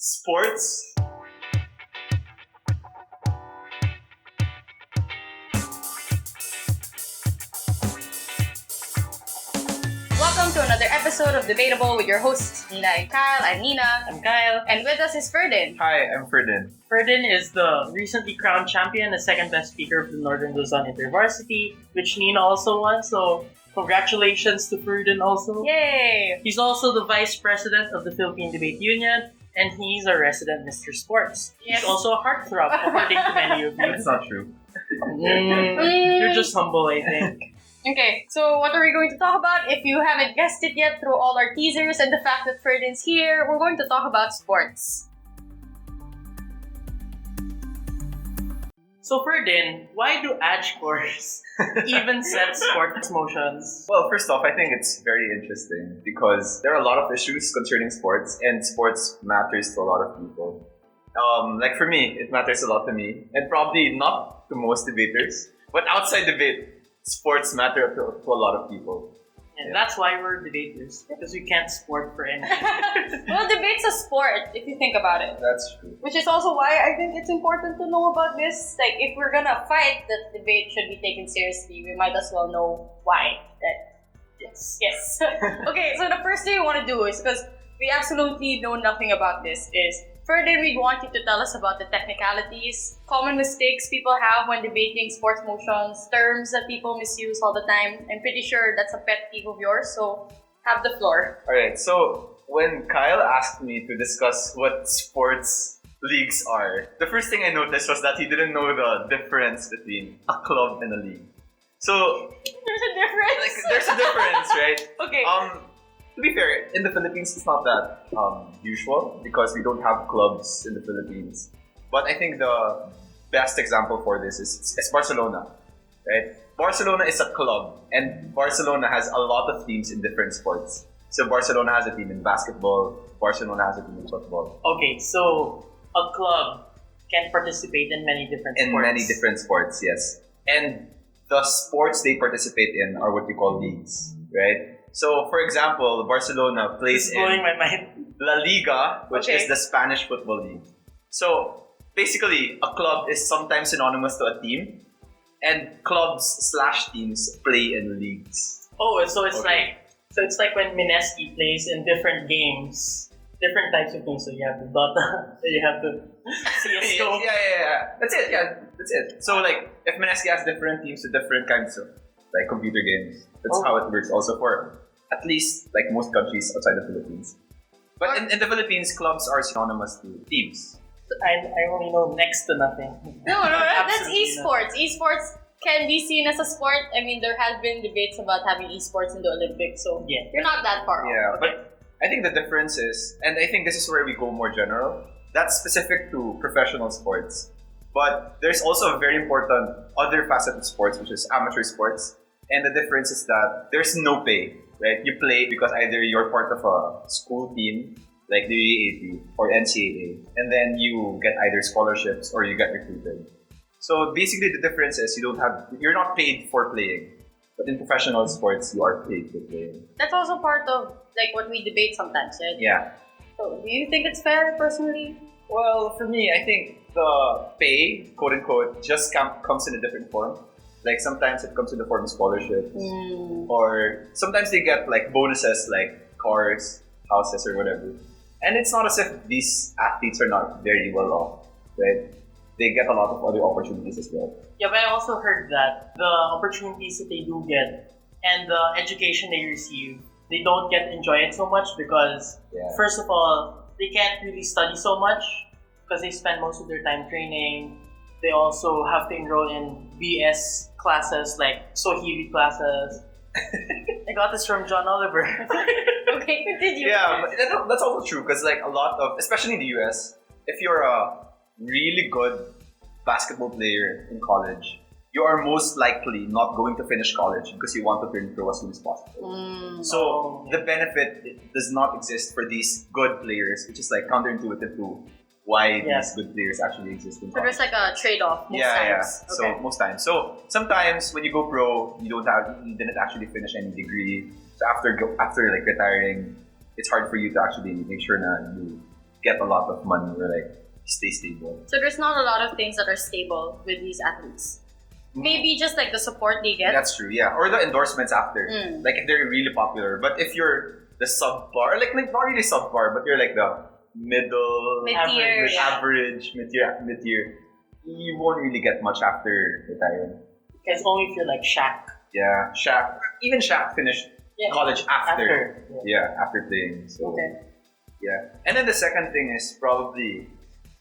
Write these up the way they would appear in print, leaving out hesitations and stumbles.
Sports. Welcome to another episode of Debatable with your hosts, Nina and Kyle. I'm Nina. I'm Kyle. And with us is Ferdin. Hi, I'm Ferdin. Ferdin is the recently crowned champion, the second best speaker of the Northern Luzon InterVarsity, which Nina also won, so congratulations to Ferdin also. Yay! He's also the vice president of the Philippine Debate Union, and he's a resident Mr. Sports. Yes. He's also a heartthrob, according to many of you. That's not true. You're just humble, I think. Okay, so what are we going to talk about? If you haven't guessed it yet through all our teasers and the fact that Ferdin's here, we're going to talk about sports. So Ferdin, why do edge scores even set sports motions? Well, first off, I think it's very interesting because there are a lot of issues concerning sports, and sports matters to a lot of people. Like for me, it matters a lot to me, and probably not to most debaters, but outside debate, sports matter to a lot of people. And that's why we're debaters, because we can't sport for anything. Well, debate's a sport, if you think about it. That's true. Which is also why I think it's important to know about this. Like, if we're gonna fight that debate should be taken seriously, we might as well know why. Yes. Okay, so the first thing we want to do is, because we absolutely know nothing about this, is Ferdin, we want you to tell us about the technicalities, common mistakes people have when debating sports motions, terms that people misuse all the time. I'm pretty sure that's a pet peeve of yours, so have the floor. Alright, so when Kyle asked me to discuss what sports leagues are, the first thing I noticed was that he didn't know the difference between a club and a league. So, There's a difference? there's a difference, right? Okay. To be fair, in the Philippines, it's not that usual because we don't have clubs in the Philippines. But I think the best example for this is Barcelona, right? Barcelona is a club, and Barcelona has a lot of teams in different sports. So Barcelona has a team in basketball, Barcelona has a team in football. Okay, so a club can participate in many different sports. In many different sports, yes. And the sports they participate in are what we call leagues, right? So, for example, Barcelona plays It's blowing in my mind. La Liga, which Okay. is the Spanish football league. So, basically, a club is sometimes synonymous to a team, and clubs/teams play in leagues. Oh, so it's Okay. like when Mineski plays in different games, different types of games. So you have the Dota, so you have the CS:GO. Yeah. That's it. So, like, if Mineski has different teams with different kinds of like computer games, that's how it works. Also for at least like most countries outside the Philippines. But in the Philippines, clubs are synonymous to teams. I only know next to nothing. No, that's Absolutely esports. Esports can be seen as a sport. I mean, there has been debates about having esports in the Olympics, so Yeah. you're not that far off. Yeah, but I think the difference is, and I think this is where we go more general, that's specific to professional sports. But there's also a very important other facet of sports, which is amateur sports. And the difference is that there's no pay, right? You play because either you're part of a school team, like the UAAP or NCAA, and then you get either scholarships or you get recruited. So basically the difference is you're not paid for playing. But in professional sports, you are paid for playing. That's also part of like what we debate sometimes, right? Yeah. So, do you think it's fair, personally? Well, for me, I think the pay, quote unquote, just comes in a different form. Like sometimes it comes in the form of scholarships, or sometimes they get like bonuses like cars, houses, or whatever. And it's not as if these athletes are not very well off, right? They get a lot of other opportunities as well. Yeah, but I also heard that the opportunities that they do get and the education they receive, they don't get to enjoy it so much because, first of all, they can't really study so much because they spend most of their time training. They also have to enroll in BS classes like Sohibi classes. I got this from John Oliver. Okay, continue. Yeah, but that's also true because like a lot of, especially in the US, if you're a really good basketball player in college, you are most likely not going to finish college because you want to turn pro as soon as possible. So the benefit does not exist for these good players, which is like counterintuitive to why these good players actually exist in So college. there's like a trade-off most times. So most times. So sometimes when you go pro, you didn't actually finish any degree. So after like retiring, it's hard for you to actually make sure that you get a lot of money or like stay stable. So there's not a lot of things that are stable with these athletes. Maybe just like the support they get. That's true, yeah. Or the endorsements after. Like if they're really popular. But if you're the subpar, like not really subpar, but you're like the Mid-tier, average, mid-tier, you won't really get much after retiring. Because only if you're like Shaq. Yeah, Shaq. Even Shaq finished college after playing. So yeah. And then the second thing is probably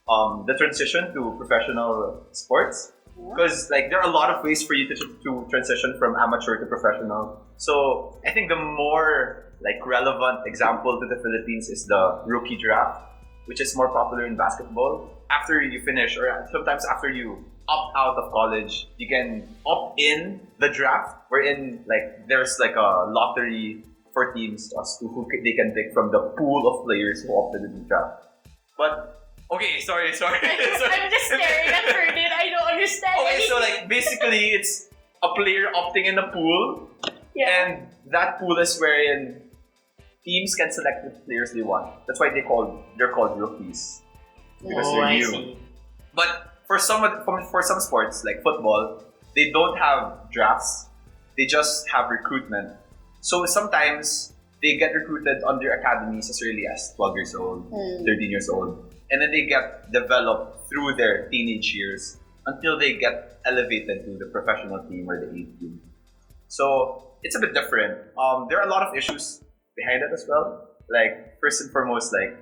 the transition to professional sports. Because like there are a lot of ways for you to transition from amateur to professional. So I think the more like relevant example to the Philippines is the rookie draft, which is more popular in basketball. After you finish, or sometimes after you opt out of college, you can opt in the draft, wherein like there's like a lottery for teams as to who they can pick from the pool of players who opted in the draft. But okay, sorry. I'm just staring at Ferdin. I don't understand. Okay, so like basically it's a player opting in a pool, and that pool is wherein teams can select the players they want. That's why they're called rookies because they're new. See. But for some sports like football, they don't have drafts. They just have recruitment. So sometimes they get recruited under academies as early as 12 years old, 13 years old. And then they get developed through their teenage years until they get elevated to the professional team or the A team. So it's a bit different. There are a lot of issues behind it as well. Like first and foremost, like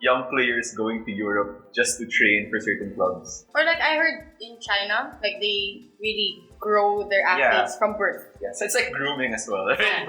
young players going to Europe just to train for certain clubs. Or like I heard in China, like they really grow their athletes from birth. Yeah, so it's like grooming as well. Right?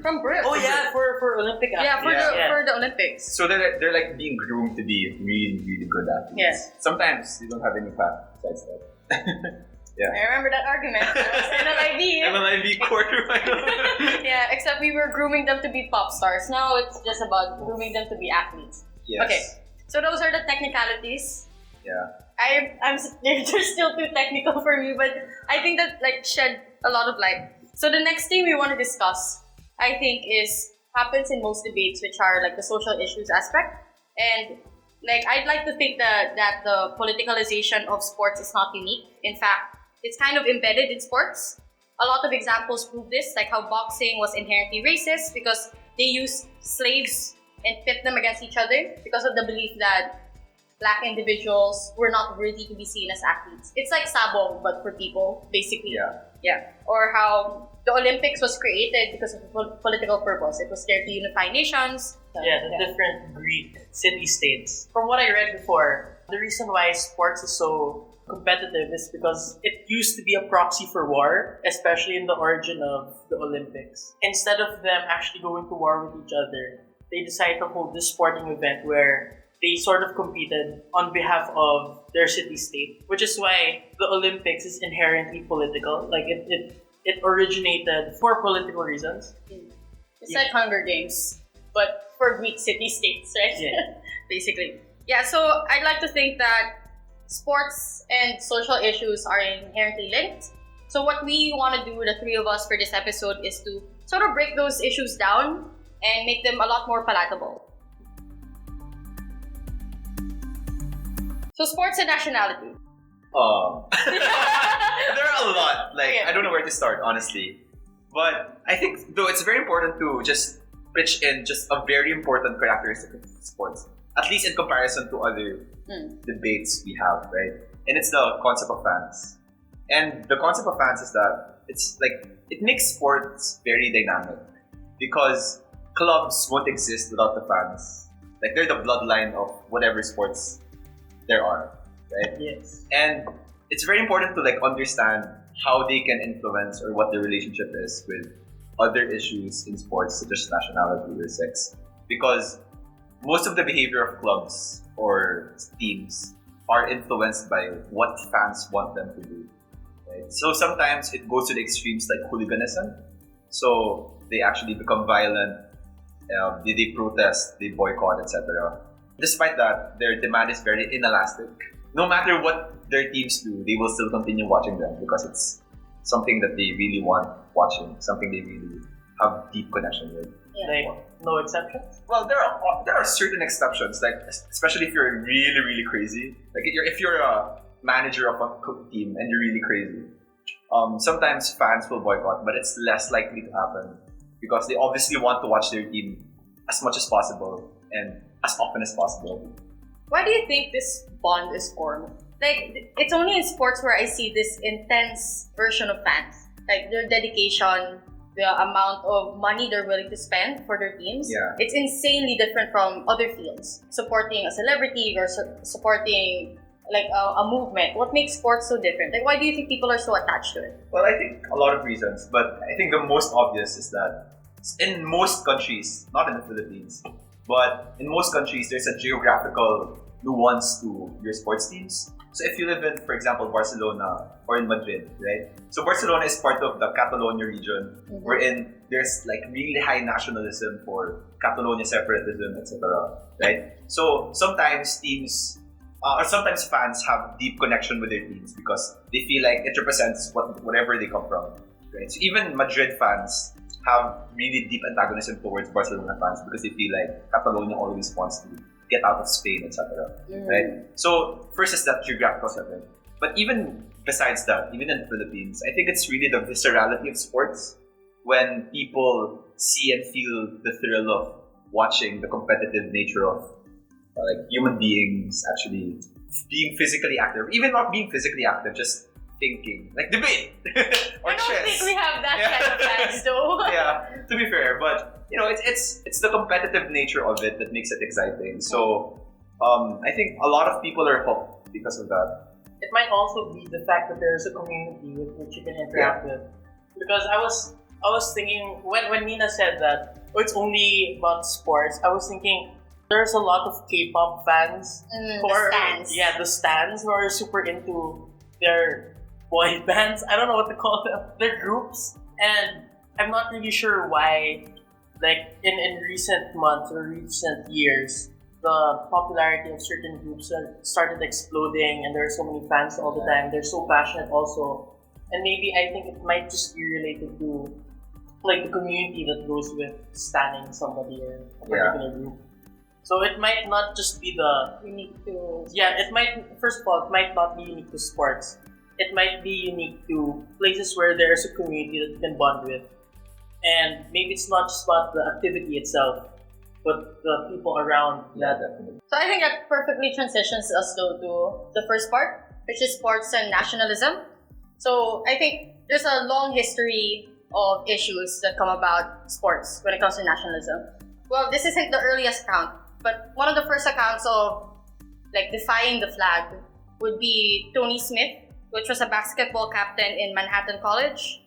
From birth. Oh yeah, for Olympic athletes. For the Olympics. So they're like being groomed to be really, really good athletes. Yes. Sometimes they don't have any path besides that. Yeah. I remember that argument. MLIB quarterfinal. Yeah, except we were grooming them to be pop stars. Now it's just about grooming them to be athletes. Yes. Okay, so those are the technicalities. Yeah. I'm they're still too technical for me, but I think that like shed a lot of light. So the next thing we want to discuss, I think, is happens in most debates, which are like the social issues aspect. And like I'd like to think that the politicalization of sports is not unique. In fact, it's kind of embedded in sports. A lot of examples prove this, like how boxing was inherently racist because they used slaves and pit them against each other because of the belief that Black individuals were not worthy to be seen as athletes. It's like sabong, but for people, basically. Yeah. Or how the Olympics was created because of a political purpose. It was there to unify nations. The different Greek city-states. From what I read before, the reason why sports is so competitive is because it used to be a proxy for war, especially in the origin of the Olympics. Instead of them actually going to war with each other, they decided to hold this sporting event where they sort of competed on behalf of their city-state, which is why the Olympics is inherently political. Like it originated for political reasons. It's like Hunger Games, but for Greek city-states, right? Yeah. Basically. Yeah, so I'd like to think that sports and social issues are inherently linked. So what we want to do, the three of us, for this episode is to sort of break those issues down and make them a lot more palatable. So sports and nationality. There are a lot. Like I don't know where to start, honestly. But I think though it's very important to just pitch in just a very important characteristic of sports, at least in comparison to other debates we have, right? And it's the concept of fans. And the concept of fans is that it's like it makes sports very dynamic because clubs won't exist without the fans. Like they're the bloodline of whatever sports there are, right? Yes. And it's very important to like understand how they can influence or what the relationship is with other issues in sports such as nationality or sex, because most of the behavior of clubs or teams are influenced by what fans want them to do, right? So sometimes it goes to the extremes like hooliganism, so they actually become violent, they protest, they boycott, etc. Despite that, their demand is very inelastic. No matter what their teams do, they will still continue watching them because it's something that they really want watching, something they really have deep connection with. Like, no exceptions? Well, there are certain exceptions, like especially if you're really really crazy. Like if you're a manager of a team and you're really crazy, sometimes fans will boycott, but it's less likely to happen because they obviously want to watch their team as much as possible and as often as possible. Why do you think this bond is formed? Like, it's only in sports where I see this intense version of fans. Like, their dedication, the amount of money they're willing to spend for their teams. Yeah. It's insanely different from other fields. Supporting a celebrity or supporting like a movement. What makes sports so different? Like, why do you think people are so attached to it? Well, I think a lot of reasons, but I think the most obvious is that in most countries, not in the Philippines, but in most countries, there's a geographical nuance to your sports teams. So if you live in, for example, Barcelona or in Madrid, right? So Barcelona is part of the Catalonia region, wherein there's like really high nationalism for Catalonia separatism, etc. Right? So sometimes teams, or sometimes fans have deep connection with their teams because they feel like it represents whatever they come from. Right? So even Madrid fans have really deep antagonism towards Barcelona fans because they feel like Catalonia always wants to get out of Spain, etc. Right? So first is that geographical setting. But even besides that, even in the Philippines, I think it's really the viscerality of sports when people see and feel the thrill of watching the competitive nature of like human beings actually being physically active, even not being physically active, just thinking, like debate or I don't chess. think we have that kind of fans though. Yeah, to be fair, but you know, it's the competitive nature of it that makes it exciting. So I think a lot of people are hooked because of that. It might also be the fact that there's a community with which you can interact with. Because I was thinking when Nina said that it's only about sports, I was thinking there's a lot of K-pop fans The stans. Yeah, the stans who are super into their boy bands. I don't know what to call them. Their groups. And I'm not really sure why, like in recent months or recent years, the popularity of certain groups started exploding and there are so many fans all the time. They're so passionate also. And maybe I think it might just be related to like the community that goes with standing somebody or a particular group. So it might not just be unique to it might, first of all, it might not be unique to sports. It might be unique to places where there's a community that you can bond with. And maybe it's not just about the activity itself, but the people around that. Definitely. So I think that perfectly transitions us though to the first part, which is sports and nationalism. So I think there's a long history of issues that come about sports when it comes to nationalism. Well, this isn't the earliest account, but one of the first accounts of like defying the flag would be Tony Smith, which was a basketball captain in Manhattanville College.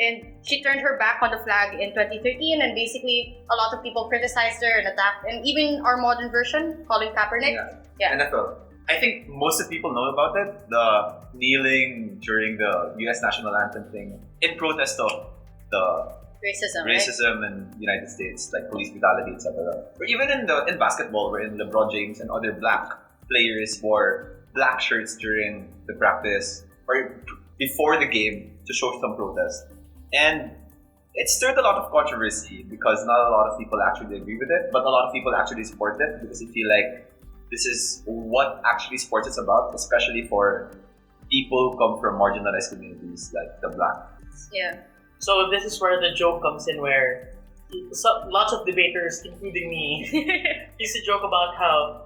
And she turned her back on the flag in 2013, and basically a lot of people criticized her and attacked, and even our modern version, Colin Kaepernick. Yeah. NFL. I think most of the people know about it, the kneeling during the US national anthem thing in protest of the racism in the United States, like police brutality, etc. Or even in basketball, wherein LeBron James and other black players wore black shirts during the practice or before the game to show some protest. And it stirred a lot of controversy because not a lot of people actually agree with it, but a lot of people actually support it because they feel like this is what actually sports is about, especially for people who come from marginalized communities like the black. Yeah. So this is where the joke comes in, where lots of debaters, including me, used to joke about how,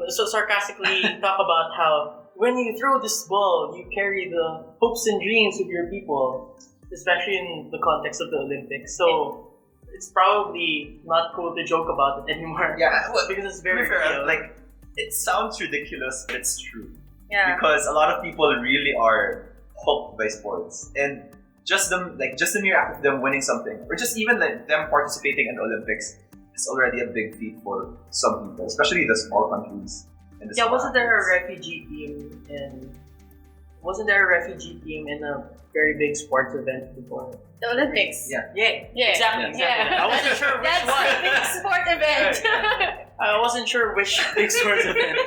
so sarcastically talk about how when you throw this ball, you carry the hopes and dreams of your people, especially in the context of the Olympics. So it's probably not cool to joke about it anymore. Yeah, well, because it's very real. Like, it sounds ridiculous, but it's true. Yeah. Because a lot of people really are hooked by sports, and just the mere act of them winning something, or just even like them participating in the Olympics, is already a big feat for some people, especially the small countries. And the small wasn't there a athletes. Wasn't there a refugee team in a very big sports event before? The Olympics. Yeah. Exactly. Yeah. I wasn't sure which That's one. a big sport event. I wasn't sure which big sports event.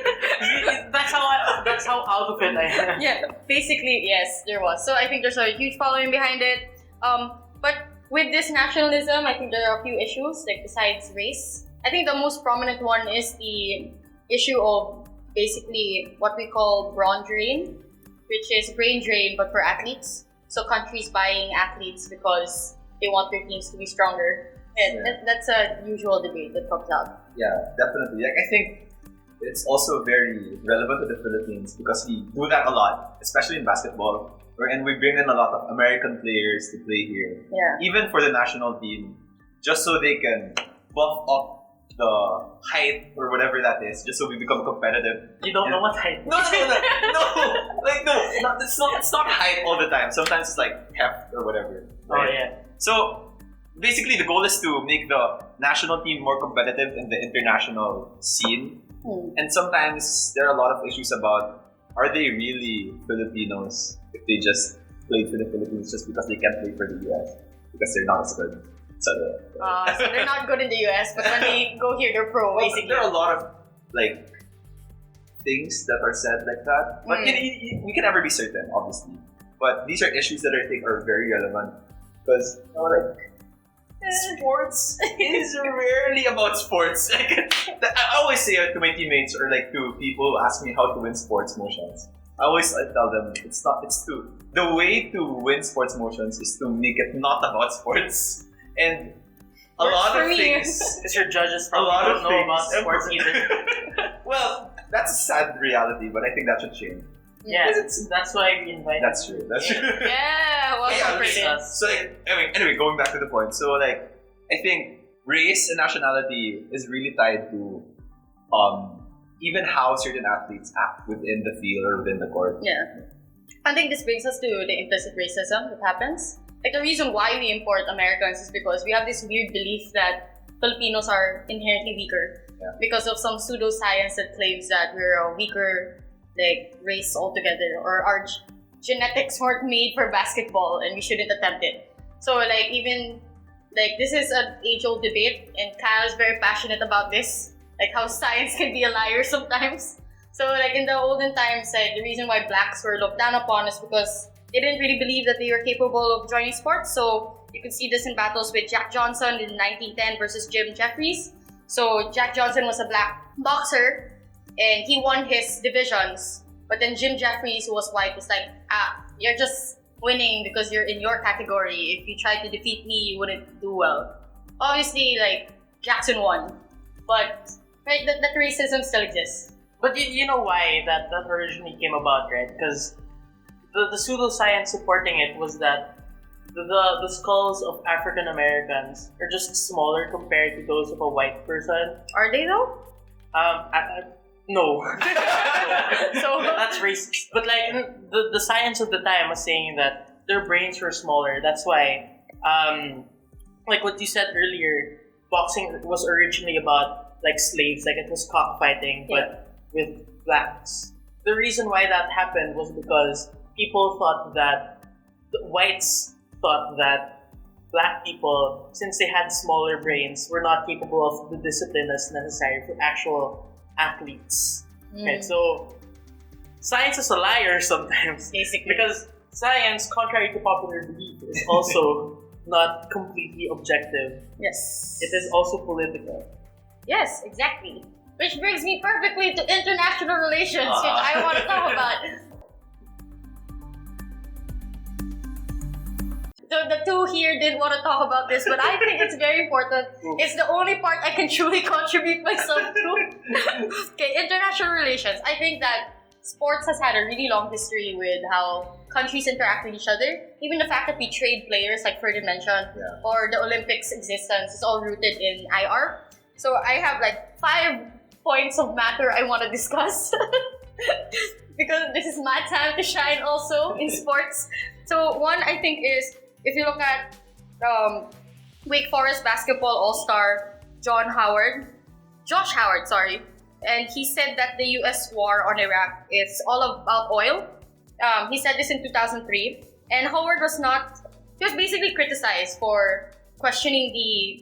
That's how out of it I am. Yeah, basically, yes, there was. So I think there's a huge following behind it. But with this nationalism, I think there are a few issues, like besides race. I think the most prominent one is the issue of basically what we call brawn drain, which is brain drain but for athletes. So countries buying athletes because they want their teams to be stronger. And that's a usual debate that comes out. Yeah, definitely. Like I think it's also very relevant to the Philippines because we do that a lot, especially in basketball. And we bring in a lot of American players to play here. Yeah. Even for the national team, just so they can buff up the height or whatever that is, just so we become competitive. You don't know what height. No. Like it's not height all the time. Sometimes it's like heft or whatever. Right? Oh yeah. So basically, the goal is to make the national team more competitive in the international scene. And sometimes there are a lot of issues about, are they really Filipinos if they just played for the Philippines just because they can't play for the US because they're not as good. So they're not good in the US, but when they go here, they're pro, basically. There are a lot of like things that are said like that, but we can never be certain, obviously. But these are issues that I think are very relevant because sports is rarely about sports. I always say it to my teammates or like to people who ask me how to win sports motions. I tell them the way to win sports motions is to make it not about sports. And a lot of things. Because your judges probably don't know about sports either. Well, that's a sad reality, but I think that should change. Yeah, that's why we invite. That's true. Yeah, welcome, Ferdin. So, anyway, going back to the point. So, I think race and nationality is really tied to even how certain athletes act within the field or within the court. Yeah. I think this brings us to the implicit racism that happens. Like, the reason why we import Americans is because we have this weird belief that Filipinos are inherently weaker because of some pseudoscience that claims that we're a weaker race altogether, or our genetics weren't made for basketball and we shouldn't attempt it. So this is an age-old debate, and Kyle is very passionate about this, like how science can be a liar sometimes. So in the olden times, the reason why blacks were looked down upon is because they didn't really believe that they were capable of joining sports. So you can see this in battles with Jack Johnson in 1910 versus Jim Jeffries. So Jack Johnson was a black boxer and he won his divisions. But then Jim Jeffries, who was white, was like, you're just winning because you're in your category. If you tried to defeat me, you wouldn't do well. Obviously, Jackson won. But that racism still exists. But you know why that originally came about, right? Because the pseudoscience supporting it was that the skulls of African Americans are just smaller compared to those of a white person. Are they though? No. So that's racist. But the science of the time was saying that their brains were smaller. That's why, like what you said earlier, boxing was originally about slaves, it was cockfighting, but with blacks. The reason why that happened was because people thought that whites thought that black people, since they had smaller brains, were not capable of the discipline that's necessary for actual athletes. Okay, so science is a liar sometimes. Basically. Because science, contrary to popular belief, is also not completely objective. Yes. It is also political. Yes, exactly. Which brings me perfectly to international relations, which I want to talk about. So the two here didn't want to talk about this, but I think it's very important. It's the only part I can truly contribute myself to. Okay, international relations. I think that sports has had a really long history with how countries interact with each other. Even the fact that we trade players, like Ferdin mentioned, or the Olympics' existence is all rooted in IR. So I have 5 points of matter I want to discuss. Because this is my time to shine also in sports. So one, I think, is if you look at Wake Forest basketball all-star Josh Howard, and he said that the US war on Iraq is all about oil. He said this in 2003, and Howard was basically criticized for questioning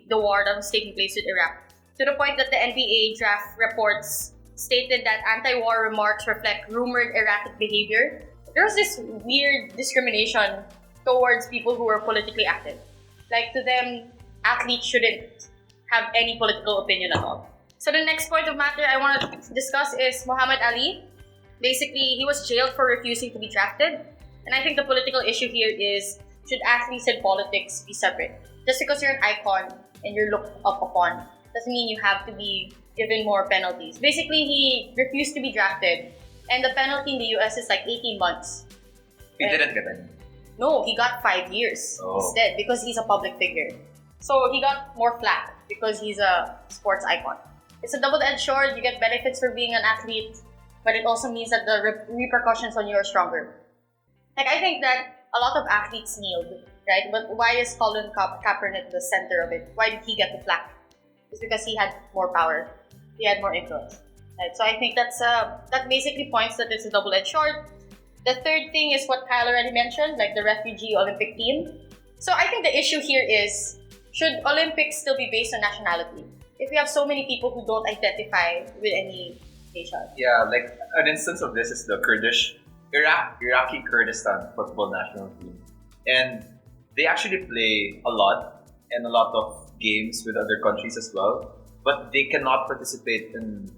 the war that was taking place with Iraq, to the point that the NBA draft reports stated that anti-war remarks reflect rumored erratic behavior. There was this weird discrimination towards people who were politically active. Like to them, athletes shouldn't have any political opinion at all. So the next point of matter I want to discuss is Muhammad Ali. Basically, he was jailed for refusing to be drafted. And I think the political issue here is, should athletes and politics be separate? Just because you're an icon and you're looked up upon doesn't mean you have to be given more penalties. Basically, he refused to be drafted. And the penalty in the US is like 18 months. He didn't get any. No, he got 5 years instead because he's a public figure. So he got more flack because he's a sports icon. It's a double-edged sword. You get benefits for being an athlete, but it also means that the repercussions on you are stronger. Like, I think that a lot of athletes kneeled, right? But why is Colin Kaepernick the center of it? Why did he get the flack? It's because he had more power. He had more influence. Right? So I think that basically points that it's a double-edged sword. The third thing is what Kyle already mentioned, like the refugee Olympic team. So I think the issue here is, should Olympics still be based on nationality? If we have so many people who don't identify with any nation. Yeah, like an instance of this is the Iraqi Kurdistan football national team. And they actually play a lot and a lot of games with other countries as well. But they cannot participate in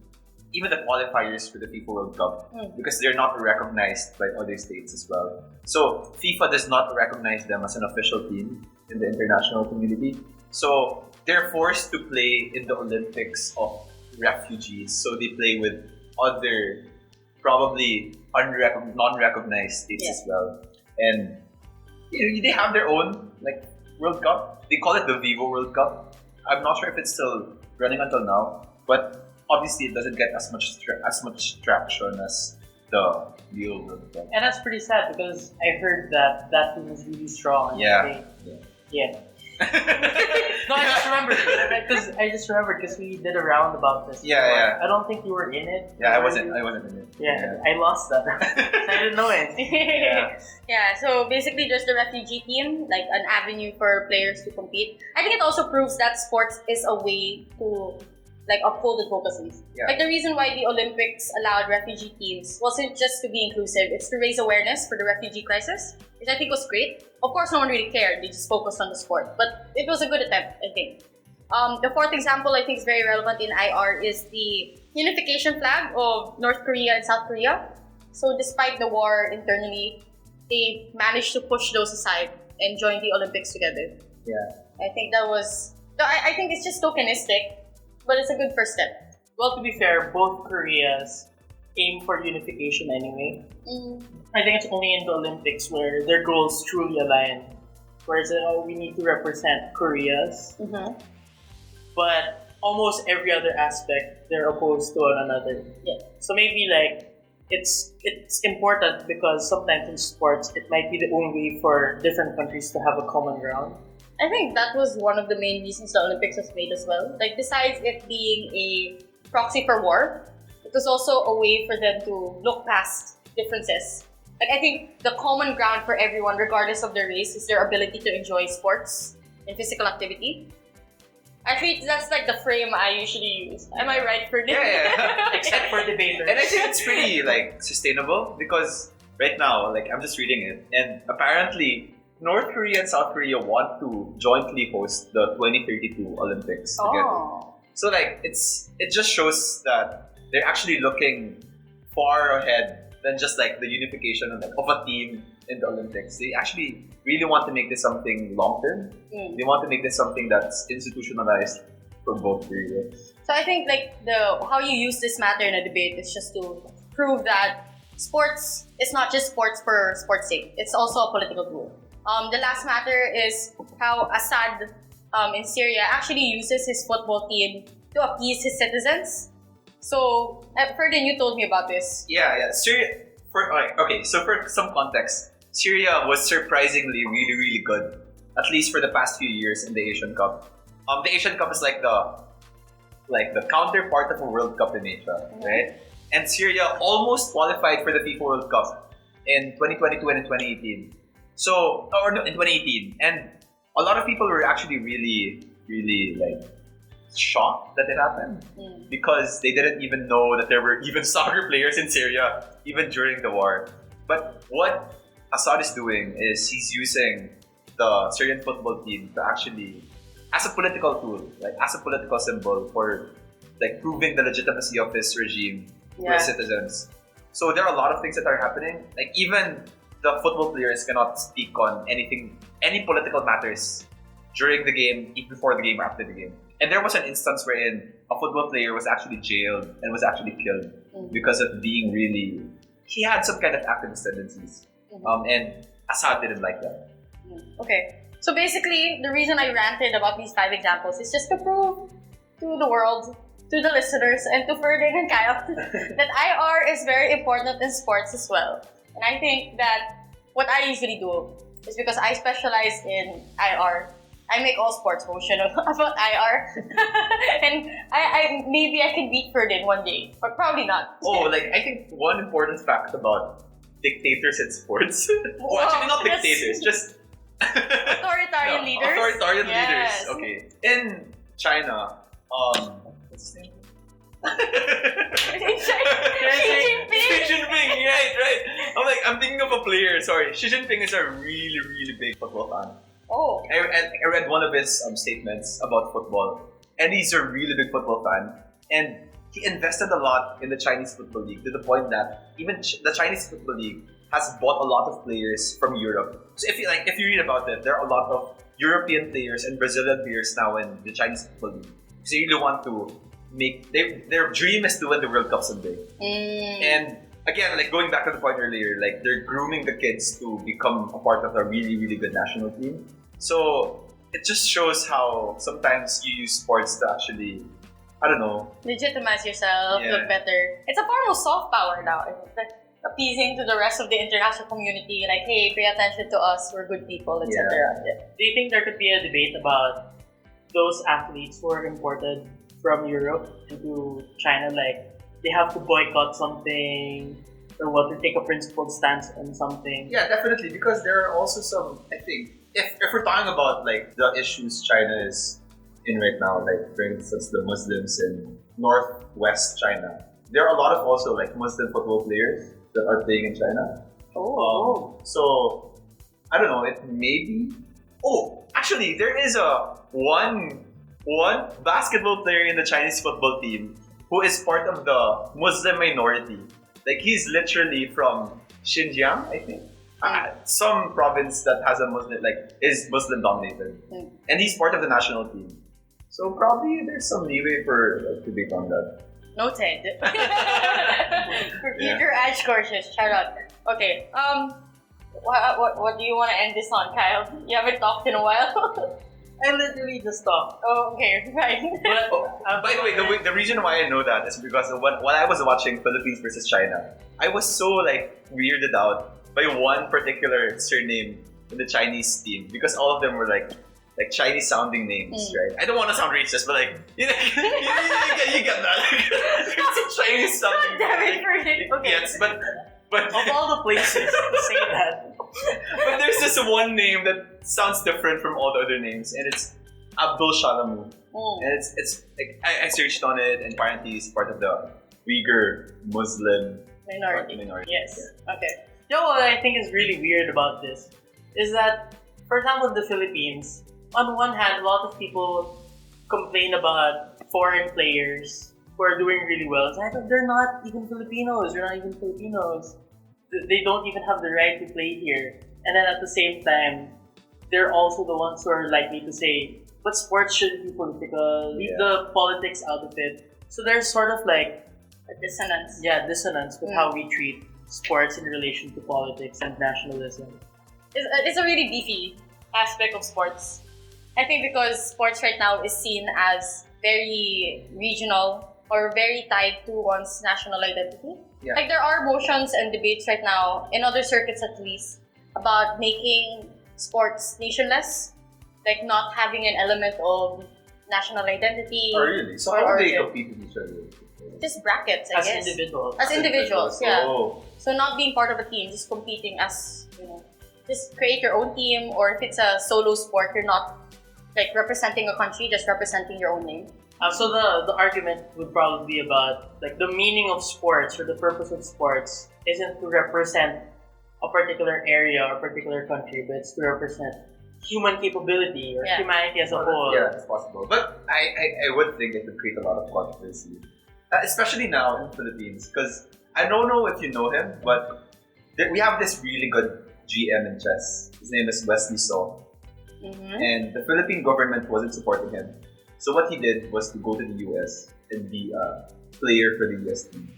even the qualifiers for the FIFA World Cup because they're not recognized by other states as well. So FIFA does not recognize them as an official team in the international community. So they're forced to play in the Olympics of refugees. So they play with other probably non-recognized states as well. And they have their own like World Cup. They call it the Vivo World Cup. I'm not sure if it's still running until now, but obviously it doesn't get as much traction as the real World Cup. And that's pretty sad because I heard that team is really strong. Yeah. No, I just remembered because we did a round about this. Yeah. I don't think you were in it. Yeah, I wasn't in it. Yeah, I lost that. I didn't know it. Yeah, so basically just the refugee team, like an avenue for players to compete. I think it also proves that sports is a way to like uphold advocacy. Yeah. Like the reason why the Olympics allowed refugee teams wasn't just to be inclusive, it's to raise awareness for the refugee crisis, which I think was great. Of course, no one really cared. They just focused on the sport. But it was a good attempt, I think. The fourth example I think is very relevant in IR is the unification flag of North Korea and South Korea. So despite the war internally, they managed to push those aside and join the Olympics together. Yeah. I think that was... I think it's just tokenistic, but it's a good first step. Well, to be fair, both Koreas aim for unification anyway. I think it's only in the Olympics where their goals truly align. Whereas we need to represent Korea's. But almost every other aspect, they're opposed to one another. Yeah. So maybe like it's important because sometimes in sports, it might be the only way for different countries to have a common ground. I think that was one of the main reasons the Olympics was made as well. Like, besides it being a proxy for war, it was also a way for them to look past differences. Like, I think the common ground for everyone, regardless of their race, is their ability to enjoy sports and physical activity. Actually, that's like the frame I usually use. Am I right, Ferdin? Yeah. Except for debaters. And I think it's pretty like sustainable because right now, like I'm just reading it, and apparently North Korea and South Korea want to jointly host the 2032 Olympics together. So like it just shows that they're actually looking far ahead than just like the unification of a team in the Olympics. They actually really want to make this something long term. They want to make this something that's institutionalized for both Koreas. So I think like how you use this matter in a debate is just to prove that sports is not just sports for sports sake. It's also a political tool. The last matter is how Assad in Syria actually uses his football team to appease his citizens. So, Ferdin, you told me about this. Yeah. Syria. So for some context, Syria was surprisingly really, really good, at least for the past few years in the Asian Cup. The Asian Cup is like the counterpart of a World Cup in Asia, right? And Syria almost qualified for the FIFA World Cup in 2022 and in 2018. In 2018, and a lot of people were actually really, really like shocked that it happened because they didn't even know that there were even soccer players in Syria even during the war. But what Assad is doing is he's using the Syrian football team to actually, as a political tool, like as a political symbol for like proving the legitimacy of this regime to its citizens. So there are a lot of things that are happening. Like even the football players cannot speak on anything, any political matters during the game, even before the game or after the game. And there was an instance wherein a football player was actually jailed and was actually killed because of being really, he had some kind of activist tendencies. And Assad didn't like that. Okay. So basically, the reason I ranted about these 5 examples is just to prove to the world, to the listeners, and to Ferdin and Kyle that IR is very important in sports as well. And I think that what I usually do is because I specialize in IR. I make all sports motion about IR. And I maybe I can beat Ferdin one day, but probably not. Oh, like I think one important fact about dictators in sports. Well, actually not dictators, just authoritarian leaders. Authoritarian Yes. leaders. Okay. In China, what's his name? Xi Jinping, right. I'm thinking of a player. Sorry, Xi Jinping is a really, really big football fan. Oh. I read one of his statements about football, and he's a really big football fan. And he invested a lot in the Chinese Football League to the point that even the Chinese Football League has bought a lot of players from Europe. So if you read about it, there are a lot of European players and Brazilian players now in the Chinese Football League. So they really want to make their dream is to win the World Cup someday. And again, like going back to the point earlier, like they're grooming the kids to become a part of a really, really good national team. So it just shows how sometimes you use sports to actually, I don't know, legitimize yourself, look better. It's a form of soft power now. It's like appeasing to the rest of the international community, like, hey, pay attention to us, we're good people, etc. Do you think there could be a debate about those athletes who are imported from Europe into China, like they have to boycott something or what, to take a principled stance on something? Yeah, definitely, because there are also some, I think, if we're talking about like the issues China is in right now, like for instance the Muslims in northwest China, there are a lot of also like Muslim football players that are playing in China. So I don't know, it may be. Oh, actually, there is a one basketball player in the Chinese football team who is part of the Muslim minority. Like he's literally from Xinjiang, I think. Some province that has a Muslim, like is Muslim dominated, and he's part of the national team. So probably there's some leeway for like, debate on that. Noted. Your edge courses, shout out. Okay. What do you want to end this on, Kyle? You haven't talked in a while. I literally just talked. Oh, okay, fine. By the way, the reason why I know that is because when I was watching Philippines versus China, I was so like weirded out by one particular surname in the Chinese team because all of them were like Chinese sounding names, right? I don't want to sound racist, but like you get that. It's a Chinese sounding name. Okay. Yes, but of all the places to say that. But there's this one name that sounds different from all the other names, and it's Abdul Shalamu. And it's like I searched on it, and apparently he's part of the Uyghur Muslim minority. Yes. Yeah. Okay. You know what I think is really weird about this is that, for example, in the Philippines, on one hand, a lot of people complain about foreign players who are doing really well. It's like, they're not even Filipinos. They're not even Filipinos. They don't even have the right to play here. And then at the same time, they're also the ones who are likely to say, but sports shouldn't be political. Leave the politics out of it. So there's sort of like a dissonance. Yeah, dissonance with how we treat sports in relation to politics and nationalism. It's a really beefy aspect of sports. I think because sports right now is seen as very regional or very tied to one's national identity. Yeah. Like there are motions and debates right now, in other circuits at least, about making sports nationless, like not having an element of national identity. Oh, really? So how do they compete with each other? Just brackets, I guess. As individuals, yeah. Oh. So not being part of a team, just competing as, just create your own team, or if it's a solo sport, you're not like representing a country, just representing your own name. So the argument would probably be about like the meaning of sports or the purpose of sports isn't to represent a particular area or particular country, but it's to represent human capability or humanity as a whole. Yeah, it's possible. But I would think it would create a lot of controversy. Especially now in the Philippines. Because I don't know if you know him, but we have this really good GM in chess. His name is Wesley So. And the Philippine government wasn't supporting him. So what he did was to go to the US and be a player for the US team.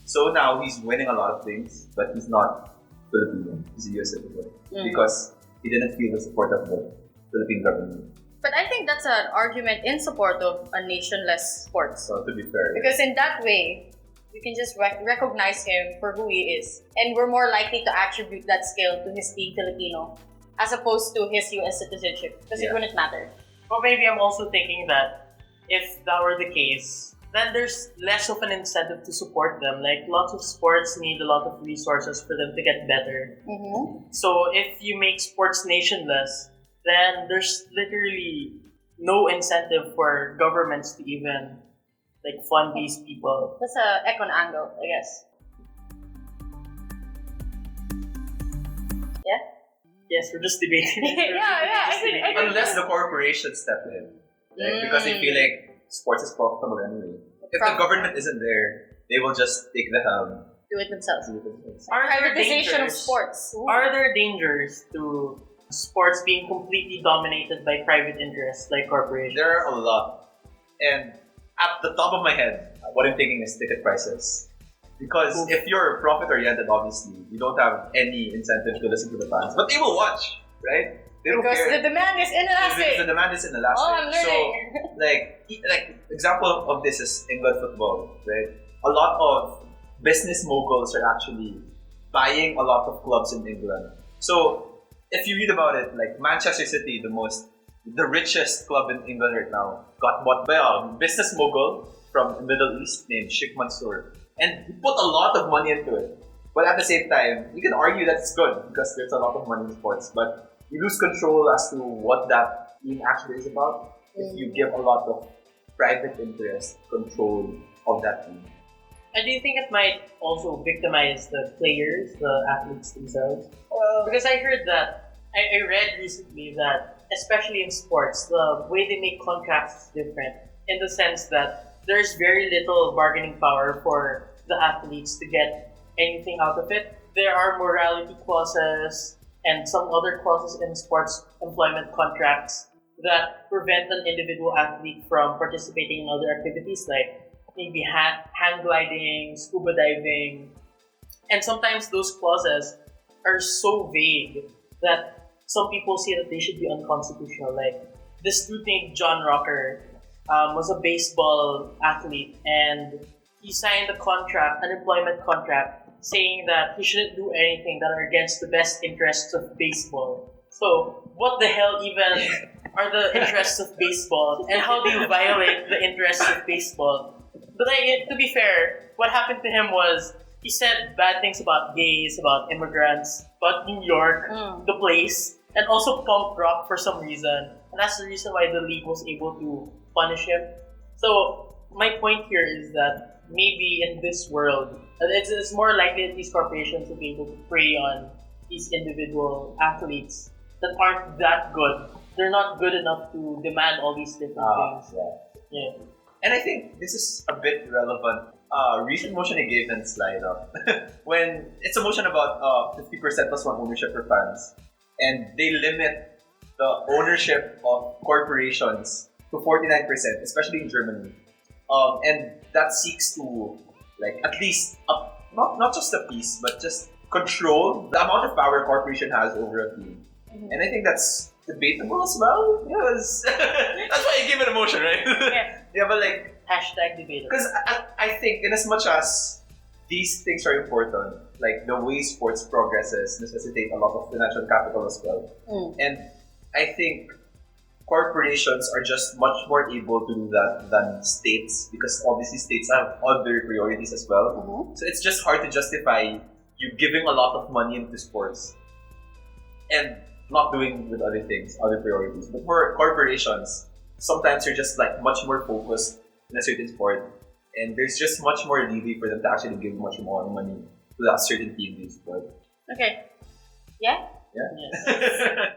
So now he's winning a lot of things, but he's not Filipino. He's a US citizen. Because he didn't feel the support of the Philippine government. But I think that's an argument in support of a nationless sports. So to be fair. Because in that way, we can just recognize him for who he is. And we're more likely to attribute that skill to his being Filipino as opposed to his US citizenship. Because it wouldn't matter. But maybe I'm also thinking that if that were the case, then there's less of an incentive to support them. Like, lots of sports need a lot of resources for them to get better. So if you make sports nationless, then there's literally no incentive for governments to even fund these people. That's a econ angle, I guess. Yeah? Yes, we're just debating. I think Unless the corporations step in. Right? Because they feel like sports is profitable anyway. If the government isn't there, they will just take the helm. Do it themselves. Are there Privatization of dangers? sports. Ooh. Are there dangers to sports being completely dominated by private interests like corporations? There are a lot. And at the top of my head, what I'm thinking is ticket prices. Because if you're profit-oriented, obviously, you don't have any incentive to listen to the fans. But they will watch, right? They don't Because care. the demand is inelastic. The demand is inelastic. Oh, I'm learning. So, like example of this is England football, right? A lot of business moguls are actually buying a lot of clubs in England. So, if you read about it, like Manchester City, the richest club in England right now, got bought by a business mogul from the Middle East named Sheikh Mansour. And he put a lot of money into it. But at the same time, you can argue that it's good because there's a lot of money in sports. But you lose control as to what that team actually is about if you give a lot of private interest control of that team. And do you think it might also victimize the players, the athletes themselves? Because I heard that, I read recently that, especially in sports, the way they make contracts is different in the sense that there's very little bargaining power for the athletes to get anything out of it. There are morality clauses and some other clauses in sports employment contracts that prevent an individual athlete from participating in other activities like maybe hang gliding, scuba diving. And sometimes those clauses are so vague that some people say that they should be unconstitutional. Like, this dude named John Rocker was a baseball athlete, and he signed an employment contract, saying that he shouldn't do anything that are against the best interests of baseball. So, what the hell even are the interests of baseball, and how do you violate the interests of baseball? But to be fair, what happened to him was he said bad things about gays, about immigrants, about New York, the place, and also punk rock for some reason. And that's the reason why the league was able to punish him. So my point here is that maybe in this world, it's more likely that these corporations will be able to prey on these individual athletes that aren't that good. They're not good enough to demand all these different things. Yeah. And I think this is a bit relevant. Recent motion I gave in slide up when it's a motion about 50% plus one ownership for fans, and they limit the ownership of corporations to 49%, especially in Germany. And that seeks to at least not just a piece, but just control the amount of power a corporation has over a team. And I think that's debatable as well. Yes, that's why I give it a motion, right? Yeah, but hashtag debatable. Because I think in as much as these things are important, like the way sports progresses necessitate a lot of financial capital as well. And I think corporations are just much more able to do that than states, because obviously states have other priorities as well. So it's just hard to justify you giving a lot of money into sports and not doing with other things, other priorities. But for corporations, sometimes you're just much more focused in a certain sport, and there's just much more leeway for them to actually give much more money to that certain team in sport. Okay. Yeah? Yeah.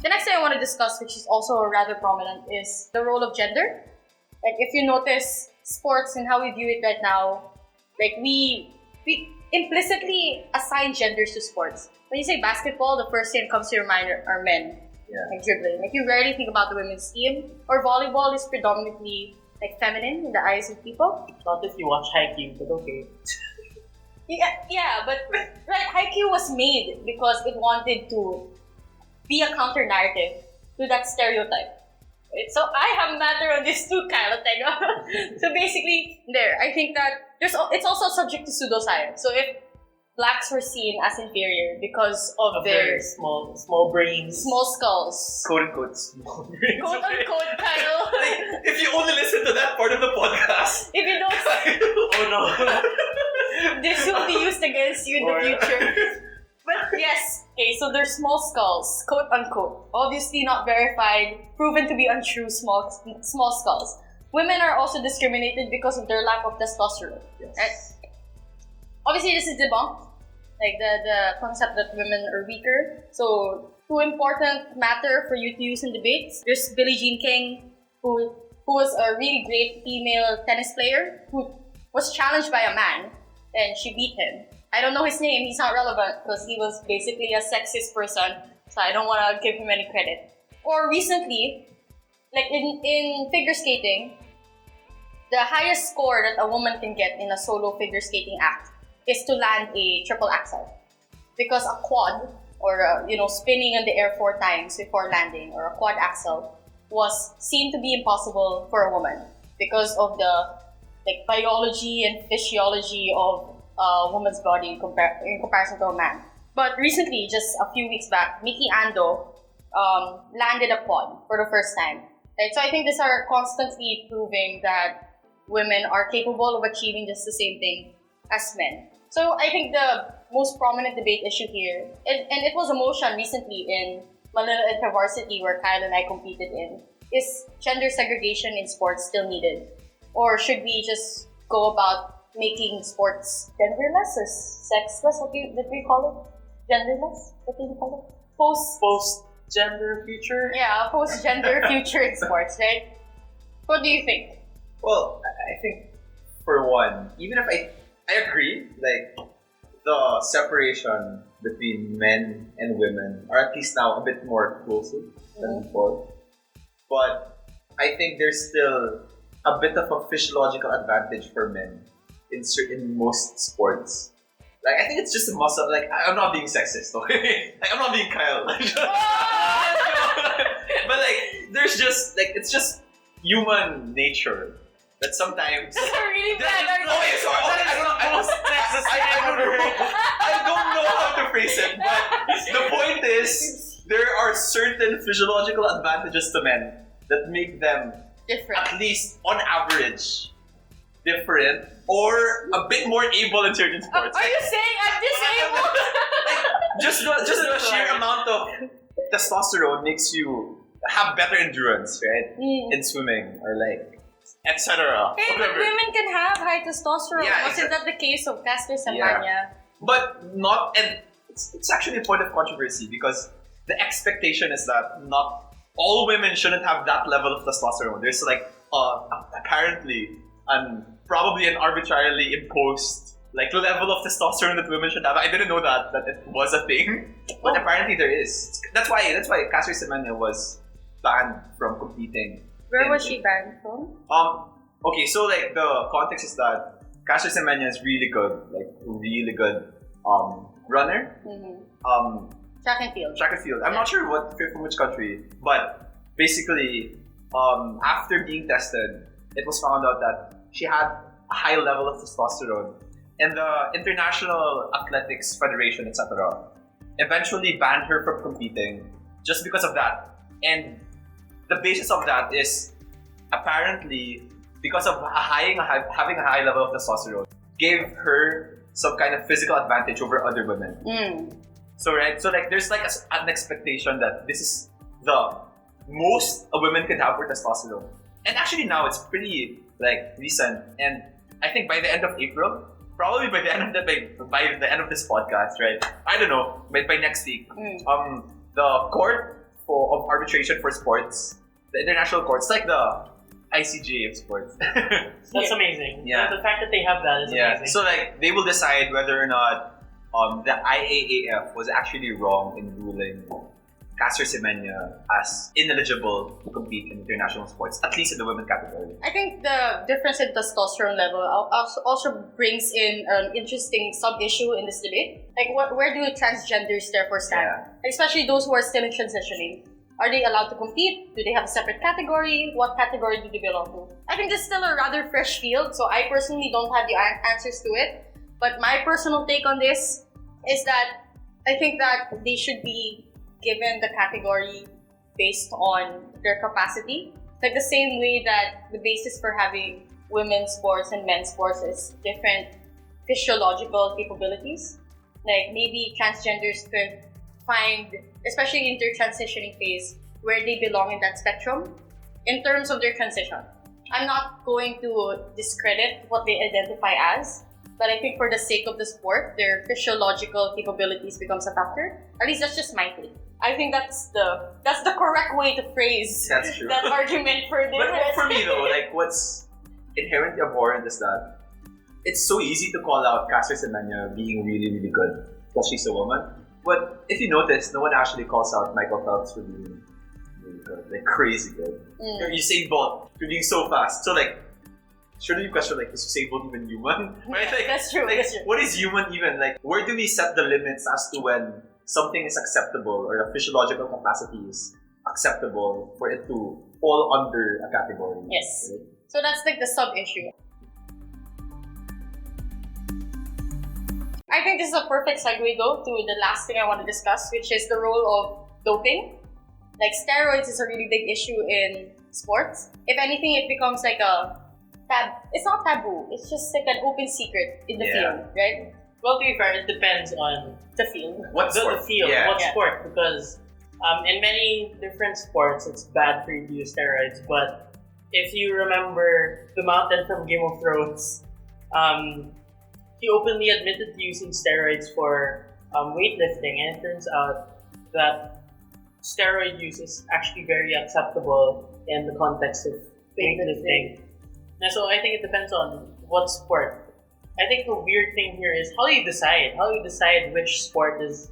The next thing I want to discuss, which is also rather prominent, is the role of gender. Like, if you notice sports and how we view it right now, like we implicitly assign genders to sports. When you say basketball, the first thing that comes to your mind are men. Yeah. Like dribbling. Like you rarely think about the women's team. Or volleyball is predominantly like feminine in the eyes of people. Not if you watch Haikyuu, but okay. Yeah, but right, Haikyuu was made because it wanted to be a counter narrative to that stereotype. Right? So I have matter on this too, Kyle. So basically, I think that it's also subject to pseudoscience. So if blacks were seen as inferior because of their small brains, small skulls, Quote unquote small brains. quote unquote, Kyle. Like, if you only listen to that part of the podcast. If you don't, oh no. this will be used against you in the future. But yes, okay, so they're small skulls, quote unquote. Obviously not verified, proven to be untrue small skulls. Women are also discriminated because of their lack of testosterone. Yes. Right? Obviously, this is debunked, like the concept that women are weaker. So, two important matter for you to use in debates. There's Billie Jean King, who was a really great female tennis player who was challenged by a man, and she beat him. I don't know his name, he's not relevant because he was basically a sexist person, so I don't want to give him any credit. Or recently, like in figure skating, the highest score that a woman can get in a solo figure skating act is to land a triple axel. Because a quad, or spinning in the air 4 times before landing, or a quad axel, was seen to be impossible for a woman because of the biology and physiology of a woman's body in comparison to a man. But recently, just a few weeks back, Miki Ando landed a quad for the first time. Right? So I think these are constantly proving that women are capable of achieving just the same thing as men. So I think the most prominent debate issue here, and it was a motion recently in Manila InterVarsity where Kyle and I competed in, is gender segregation in sports still needed? Or should we just go about making sports genderless or sexless? What did we call it? Genderless? What did we call it? Post-gender future? Yeah, post-gender future in sports, right? What do you think? Well, I think for one, even if I agree, like the separation between men and women are at least now a bit more closer than before. But I think there's still a bit of a physiological advantage for men in most sports. Like, I think it's just a muscle. Like, I'm not being sexist, okay? Like, I'm not being Kyle. But like, there's just it's just human nature that sometimes. That's a really bad I don't know how to phrase it, but the point is, there are certain physiological advantages to men that make them different, at least on average, different or a bit more able in certain sports. Are you saying I'm disabled? Just the sheer amount of testosterone makes you have better endurance, right? In swimming or etc. Hey, but women can have high testosterone. Yeah, Wasn't that the case of Caster Semenya? Yeah. But not, and it's actually a point of controversy because the expectation is that not all women shouldn't have that level of testosterone. There's apparently probably an arbitrarily imposed level of testosterone that women should have. I didn't know that it was a thing, but apparently there is. That's why Caster Semenya was banned from competing. Where was she banned from? Okay, so the context is that Caster Semenya is really good, runner. Track and field. I'm not sure from which country, but basically, after being tested, it was found out that she had a high level of testosterone, and the International Athletics Federation, etc., eventually banned her from competing just because of that. And the basis of that is apparently because of having a high level of testosterone gave her some kind of physical advantage over other women. So there's an expectation that this is the most a woman could have for testosterone. And actually now it's pretty recent, and I think by the end of April, probably by the end of this podcast, right? I don't know, by next week, the court of arbitration for sports, the international courts, like the ICJ of sports. That's amazing. Yeah. The fact that they have that is amazing. So like they will decide whether or not the IAAF was actually wrong in ruling Caster Semenya as ineligible to compete in international sports, at least in the women category. I think the difference in testosterone level also brings in an interesting sub-issue in this debate. Like, where do transgenders therefore stand? Yeah. Especially those who are still in transitioning. Are they allowed to compete? Do they have a separate category? What category do they belong to? I think this is still a rather fresh field, so I personally don't have the answers to it. But my personal take on this is that I think that they should be given the category based on their capacity. Like the same way that the basis for having women's sports and men's sports is different physiological capabilities. Like maybe transgenders could find, especially in their transitioning phase, where they belong in that spectrum in terms of their transition. I'm not going to discredit what they identify as, but I think for the sake of the sport, their physiological capabilities becomes a factor. At least that's just my take. I think that's the correct way to phrase That's true. that argument for this. But for me though, like what's inherently abhorrent is that it's so easy to call out Caster Semenya being really, really good because she's a woman. But if you notice, no one actually calls out Michael Phelps for being really good, like crazy good. Usain Bolt for being so fast. So like, shouldn't you question like, is Usain Bolt even human? Right? Like, That's true. Like, That's true. what is human even? Like, where do we set the limits as to when something is acceptable or a physiological capacity is acceptable for it to fall under a category? Yes. Right? So that's like the sub-issue. I think this is a perfect segue though to the last thing I want to discuss, which is the role of doping. Like steroids is a really big issue in sports. If anything, it becomes like a it's not taboo, it's just like an open secret in the field, right? Well, to be fair, it depends on The field. What the sport? field, Yeah. what sport, because in many different sports, it's bad for you to use steroids. But if you remember the Mountain from Game of Thrones, he openly admitted to using steroids for weightlifting, and it turns out that steroid use is actually very acceptable in the context of weightlifting. And so I think it depends on what sport. I think the weird thing here is how do you decide? How do you decide which sport is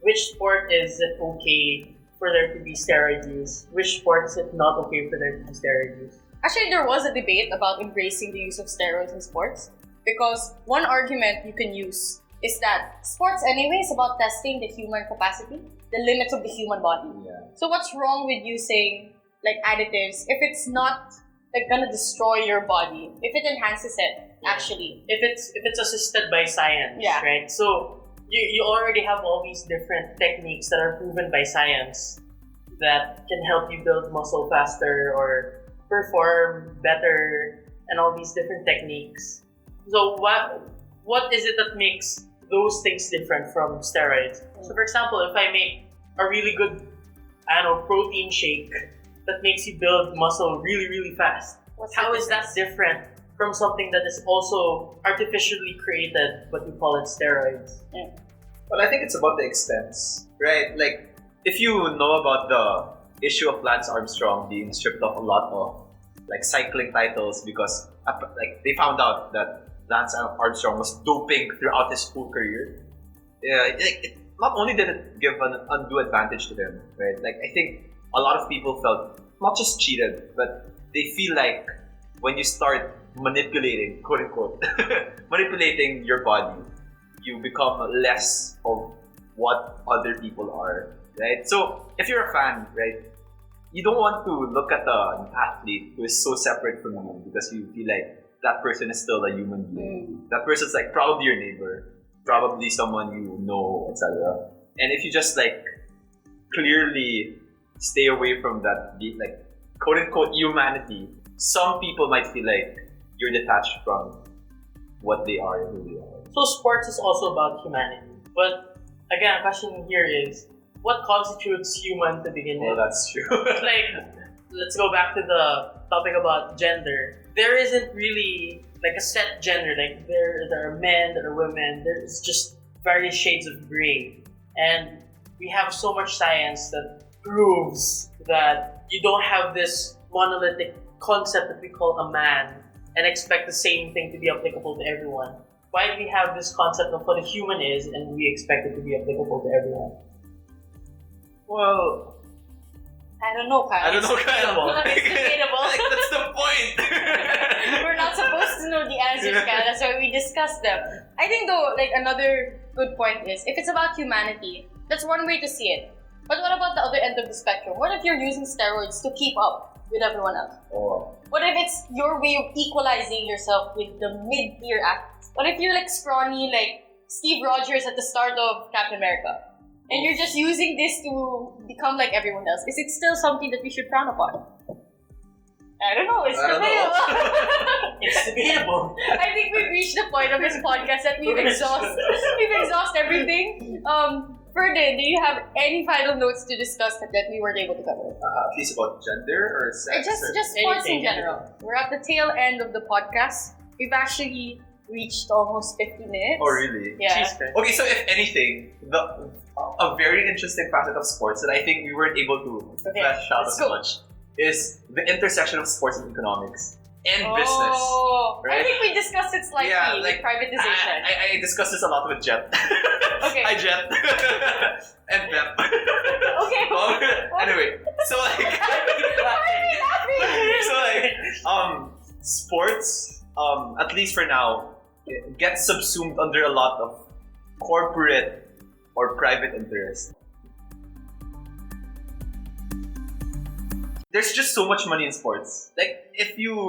it okay for there to be steroid use? Which sport is it not okay for there to be steroid use? Actually, there was a debate about embracing the use of steroids in sports because one argument you can use is that sports anyway is about testing the human capacity, the limits of the human body. Yeah. So what's wrong with using like additives if it's not like gonna destroy your body, if it enhances it actually? If it's assisted by science, Yeah. right? So you already have all these different techniques that are proven by science that can help you build muscle faster or perform better and all these different techniques. So what is it that makes those things different from steroids? So for example, if I make a really good, protein shake that makes you build muscle really, really fast, how is that different from something that is also artificially created, but we call it steroids? Well, I think it's about the extents, right? Like, if you know about the issue of Lance Armstrong being stripped of a lot of like cycling titles because like they found out that Lance Armstrong was doping throughout his whole career. Not only did it give an undue advantage to him, right? Like I think a lot of people felt not just cheated, but they feel like when you start manipulating, quote unquote, manipulating your body, you become less of what other people are, right? So if you're a fan, right, you don't want to look at an athlete who is so separate from you because you feel like that person is still a human being. That person's like probably your neighbor, probably someone you know, etc. And if you just like clearly stay away from that, like quote unquote humanity, some people might feel like you're detached from what they are and who they are. So sports is also about humanity. But again, a question here is, what constitutes human to begin Well, with? that's true. Like, let's go back to the topic about gender. There isn't really like a set gender. Like there are men, there are women. There's just various shades of gray, and we have so much science that proves that you don't have this monolithic concept that we call a man and expect the same thing to be applicable to everyone. Why do we have this concept of what a human is and we expect it to be applicable to everyone? Well, I don't know, Kyle. Kyle. It's debatable. Like, that's the point. We're not supposed to know the answers, Kyle. That's why we discuss them. I think though, like another good point is, if it's about humanity, that's one way to see it. But what about the other end of the spectrum? What if you're using steroids to keep up with everyone else? Oh. What if it's your way of equalizing yourself with the mid-tier athletes? What if you're like scrawny, like Steve Rogers at the start of Captain America? And you're just using this to become like everyone else. Is it still something that we should frown upon? I don't know. It's debatable. It's debatable. I think we've reached the point of this podcast that we've exhausted everything. Ferdin, do you have any final notes to discuss that we weren't able to cover? At least about gender or sex? Just sports in general. We're at the tail end of the podcast. We've actually reached almost 50 minutes. Oh, really? Yeah. Okay, so if anything, a very interesting facet of sports that I think we weren't able to flesh out as much is the intersection of sports and economics and business. Right? I think we discussed it slightly with privatization. I discussed this a lot with Jet. Okay. Hi, Jet. And Pep. Okay. Anyway, so like, sports, at least for now, gets subsumed under a lot of corporate or private interest. There's just so much money in sports. Like, if you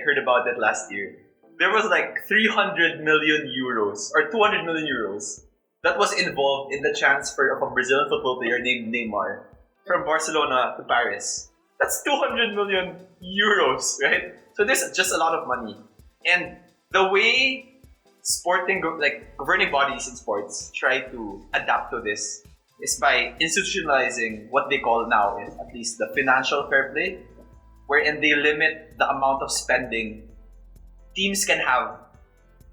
heard about it last year, there was like 300 million euros or 200 million euros that was involved in the transfer of a Brazilian football player named Neymar from Barcelona to Paris. That's 200 million euros, right? So there's just a lot of money. And the way governing bodies in sports try to adapt to this is by institutionalizing what they call now, at least, the financial fair play, wherein they limit the amount of spending teams can have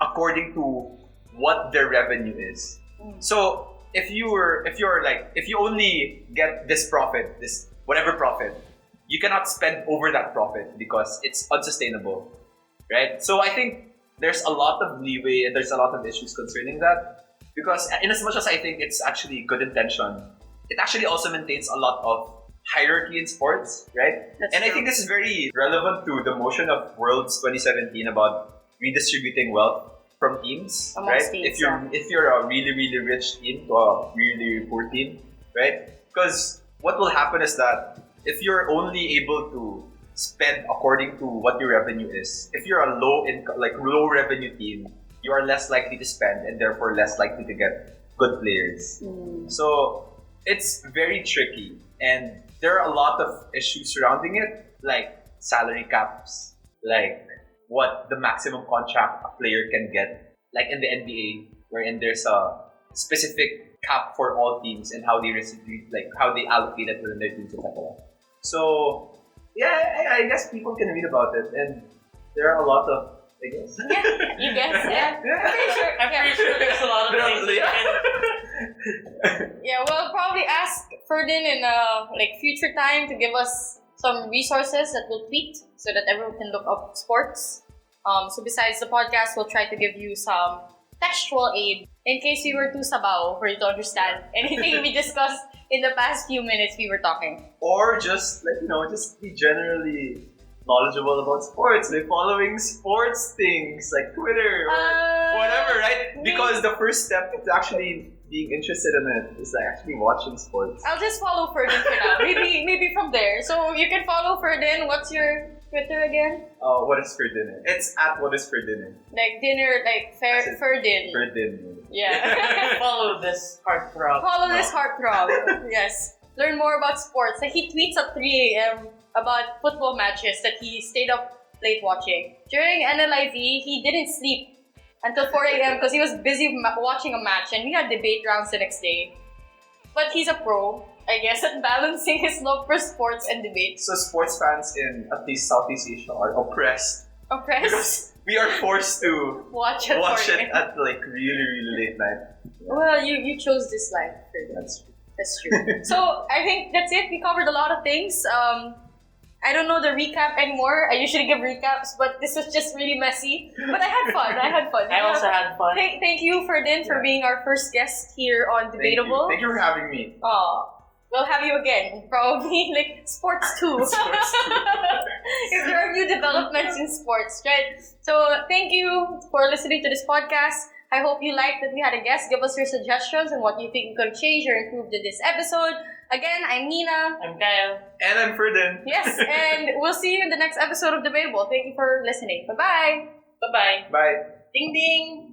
according to what their revenue is. So if you only get this profit, this whatever profit, you cannot spend over that profit because it's unsustainable, right? So I think there's a lot of leeway and there's a lot of issues concerning that. Because in as much as I think it's actually good intention, it actually also maintains a lot of hierarchy in sports, right? That's true. I think this is very relevant to the motion of Worlds 2017 about redistributing wealth from teams, amongst right? teams, If you're a really, really rich team to a really poor team, right? Because what will happen is that if you're only able to spend according to what your revenue is, if you're a low revenue team, you are less likely to spend and therefore less likely to get good players. So it's very tricky, and there are a lot of issues surrounding it, like salary caps, like what the maximum contract a player can get, like in the NBA, wherein there's a specific cap for all teams and how they allocate it within their teams, etc. So yeah, I guess people can read about it, and there are a lot of, I guess. Yeah, you guess. Yeah. I'm pretty sure there's a lot of things. Yeah, we'll probably ask Ferdin in future time to give us some resources that we'll tweet so that everyone can look up sports. So besides the podcast, we'll try to give you some textual aid in case we were too sabaw for you to understand anything we discussed in the past few minutes we were talking. Or just just be generally knowledgeable about sports by following sports things like Twitter or whatever, right? Because the first step to actually being interested in it is actually watching sports. I'll just follow Ferdin for now. Maybe from there. So you can follow Ferdin. What's your Twitter again? What is for dinner? It's at what is for dinner. Like dinner, like Ferdin. For dinner. Yeah. Follow this heartthrob. Follow this heartthrob. Yes. Learn more about sports. Like he tweets at 3 a.m. about football matches that he stayed up late watching. During NLIV, he didn't sleep until 4 a.m. because he was busy watching a match, and we had debate rounds the next day. But he's a pro, I guess, at balancing his love for sports and debate. So sports fans in at least Southeast Asia are oppressed. Because we are forced to watch it at really, really late night. Well, you chose this life. That's true. That's true. So I think that's it. We covered a lot of things. I don't know the recap anymore. I usually give recaps, but this was just really messy. But I had fun. I also had fun. Thank you, Ferdin, for being our first guest here on Debatable. Thank you for having me. We'll have you again. Probably like sports too. If there are new developments in sports, right? So thank you for listening to this podcast. I hope you liked that we had a guest. Give us your suggestions and what you think we could change or improve in this episode. Again, I'm Nina. I'm Kyle. And I'm Ferdin. Yes, and we'll see you in the next episode of Debatable. Thank you for listening. Bye-bye. Bye-bye. Bye. Ding ding.